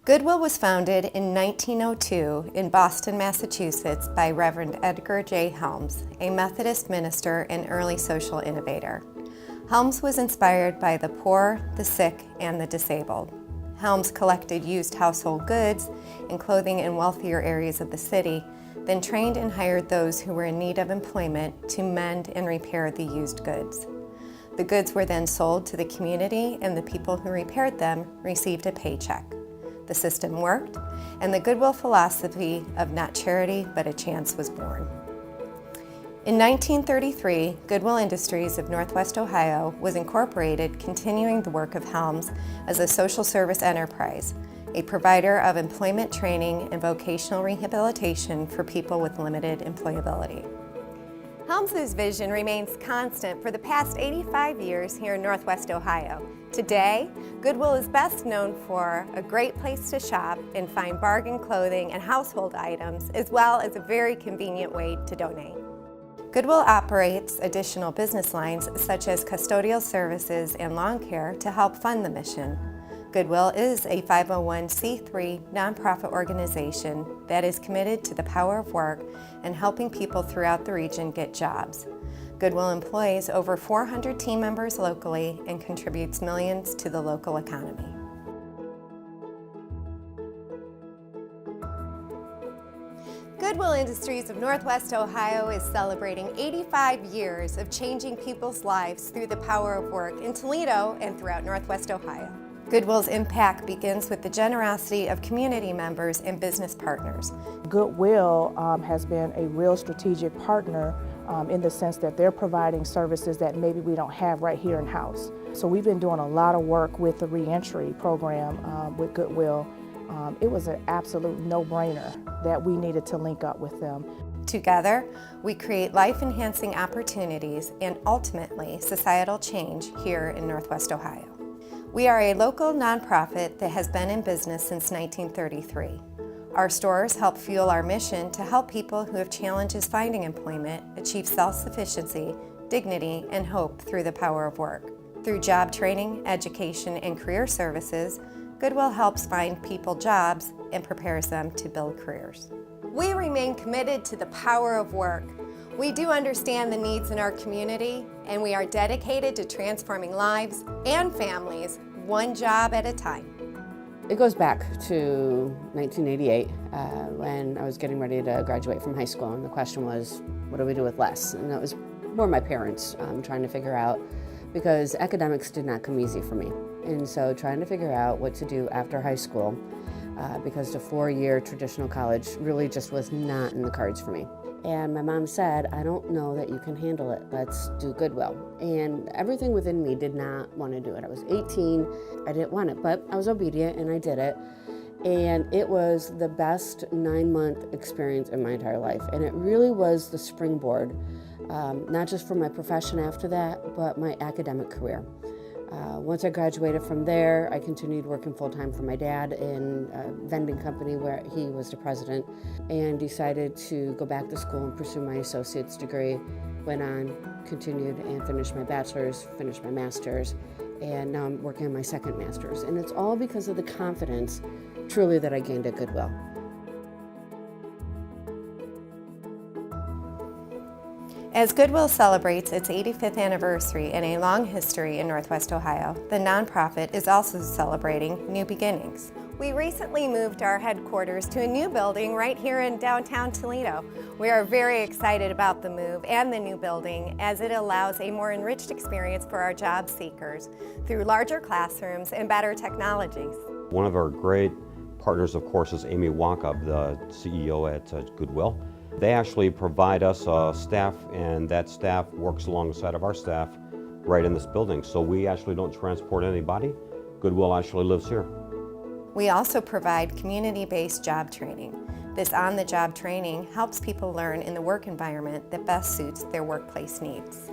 Goodwill was founded in 1902 in Boston, Massachusetts by Reverend Edgar J. Helms, a Methodist minister and early social innovator. Helms was inspired by the poor, the sick, and the disabled. Helms collected used household goods and clothing in wealthier areas of the city, then trained and hired those who were in need of employment to mend and repair the used goods. The goods were then sold to the community, and the people who repaired them received a paycheck. The system worked, and the Goodwill philosophy of not charity but a chance was born. In 1933, Goodwill Industries of Northwest Ohio was incorporated, continuing the work of Helms as a social service enterprise, a provider of employment training and vocational rehabilitation for people with limited employability. Helms's vision remains constant for the past 85 years here in Northwest Ohio. Today, Goodwill is best known for a great place to shop and find bargain clothing and household items, as well as a very convenient way to donate. Goodwill operates additional business lines such as custodial services and lawn care to help fund the mission. Goodwill is a 501c3 nonprofit organization that is committed to the power of work and helping people throughout the region get jobs. Goodwill employs over 400 team members locally and contributes millions to the local economy. Goodwill Industries of Northwest Ohio is celebrating 85 years of changing people's lives through the power of work in Toledo and throughout Northwest Ohio. Goodwill's impact begins with the generosity of community members and business partners. Goodwill has been a real strategic partner in the sense that they're providing services that maybe we don't have right here in-house. So we've been doing a lot of work with the reentry program with Goodwill. It was an absolute no-brainer that we needed to link up with them. Together, we create life-enhancing opportunities and ultimately societal change here in Northwest Ohio. We are a local nonprofit that has been in business since 1933. Our stores help fuel our mission to help people who have challenges finding employment achieve self-sufficiency, dignity, and hope through the power of work. Through job training, education, and career services, Goodwill helps find people jobs and prepares them to build careers. We remain committed to the power of work. We do understand the needs in our community, and we are dedicated to transforming lives and families one job at a time. It goes back to 1988 when I was getting ready to graduate from high school, and the question was, what do we do with less? And that was more my parents trying to figure out, because academics did not come easy for me. And so trying to figure out what to do after high school, because the 4-year traditional college really just was not in the cards for me. And my mom said, I don't know that you can handle it. Let's do Goodwill. And everything within me did not want to do it. I was 18, I didn't want it, but I was obedient and I did it. And it was the best 9-month experience in my entire life. And it really was the springboard, not just for my profession after that, but my academic career. Once I graduated from there, I continued working full-time for my dad in a vending company where he was the president, and decided to go back to school and pursue my associate's degree. Went on, continued, and finished my bachelor's, finished my master's, and now I'm working on my second master's. And it's all because of the confidence, truly, that I gained at Goodwill. As Goodwill celebrates its 85th anniversary and a long history in Northwest Ohio, the nonprofit is also celebrating new beginnings. We recently moved our headquarters to a new building right here in downtown Toledo. We are very excited about the move and the new building, as it allows a more enriched experience for our job seekers through larger classrooms and better technologies. One of our great partners, of course, is Amy Waka, the CEO at Goodwill. They actually provide us staff, and that staff works alongside of our staff right in this building. So we actually don't transport anybody. Goodwill actually lives here. We also provide community-based job training. This on-the-job training helps people learn in the work environment that best suits their workplace needs.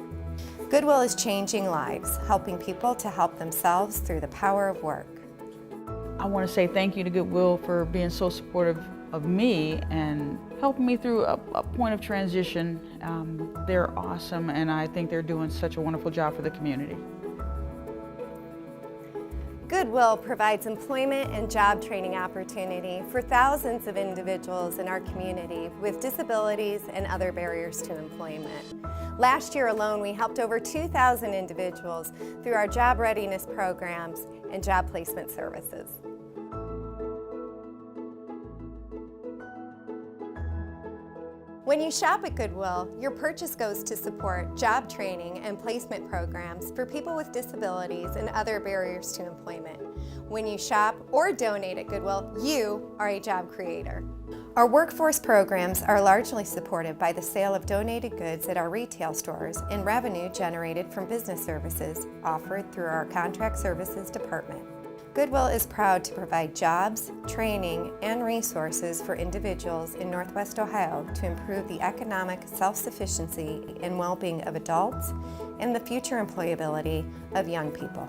Goodwill is changing lives, helping people to help themselves through the power of work. I want to say thank you to Goodwill for being so supportive of me and helping me through a point of transition. They're awesome, and I think they're doing such a wonderful job for the community. Goodwill provides employment and job training opportunity for thousands of individuals in our community with disabilities and other barriers to employment. Last year alone, we helped over 2,000 individuals through our job readiness programs and job placement services. When you shop at Goodwill, your purchase goes to support job training and placement programs for people with disabilities and other barriers to employment. When you shop or donate at Goodwill, you are a job creator. Our workforce programs are largely supported by the sale of donated goods at our retail stores and revenue generated from business services offered through our contract services department. Goodwill is proud to provide jobs, training, and resources for individuals in Northwest Ohio to improve the economic self-sufficiency and well-being of adults and the future employability of young people.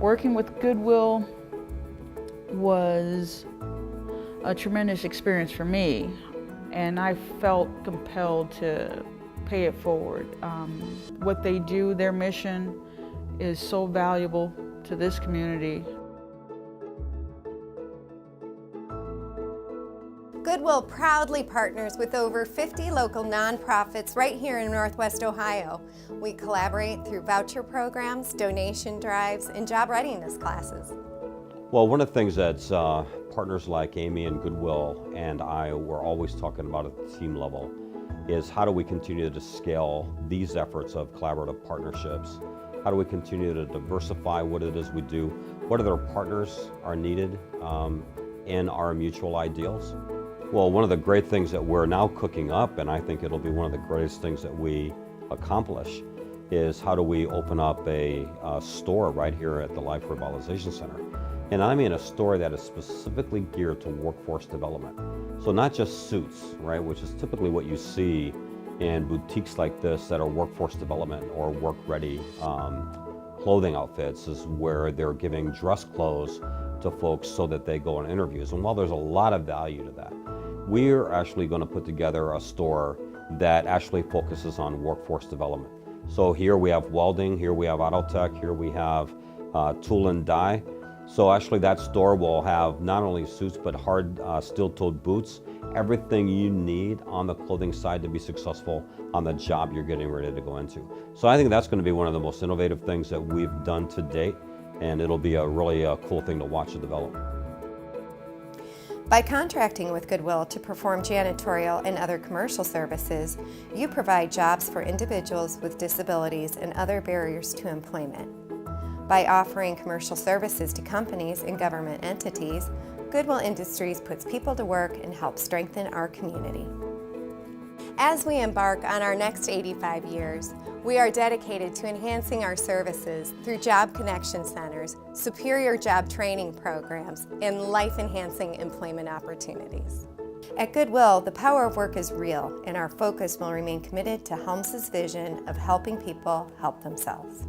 Working with Goodwill was a tremendous experience for me, and I felt compelled to pay it forward. What they do, their mission, is so valuable to this community. Goodwill proudly partners with over 50 local nonprofits right here in Northwest Ohio. We collaborate through voucher programs, donation drives, and job readiness classes. Well, one of the things that partners like Amy and Goodwill and I were always talking about at the team level is how do we continue to scale these efforts of collaborative partnerships? How do we continue to diversify what it is we do? What other partners are needed in our mutual ideals? Well, one of the great things that we're now cooking up, and I think it'll be one of the greatest things that we accomplish, is how do we open up a store right here at the Life Revitalization Center. And I mean a store that is specifically geared to workforce development. So not just suits, right, which is typically what you see in boutiques like this that are workforce development or work-ready clothing outfits, is where they're giving dress clothes to folks so that they go on interviews. And while there's a lot of value to that, we're actually going to put together a store that actually focuses on workforce development. So here we have welding, here we have auto tech, here we have tool and die. So actually that store will have not only suits but hard steel-toed boots, everything you need on the clothing side to be successful on the job you're getting ready to go into. So I think that's going to be one of the most innovative things that we've done to date, and it'll be a really cool thing to watch it develop. By contracting with Goodwill to perform janitorial and other commercial services, you provide jobs for individuals with disabilities and other barriers to employment. By offering commercial services to companies and government entities, Goodwill Industries puts people to work and helps strengthen our community. As we embark on our next 85 years, we are dedicated to enhancing our services through job connection centers, superior job training programs, and life-enhancing employment opportunities. At Goodwill, the power of work is real, and our focus will remain committed to Helms's vision of helping people help themselves.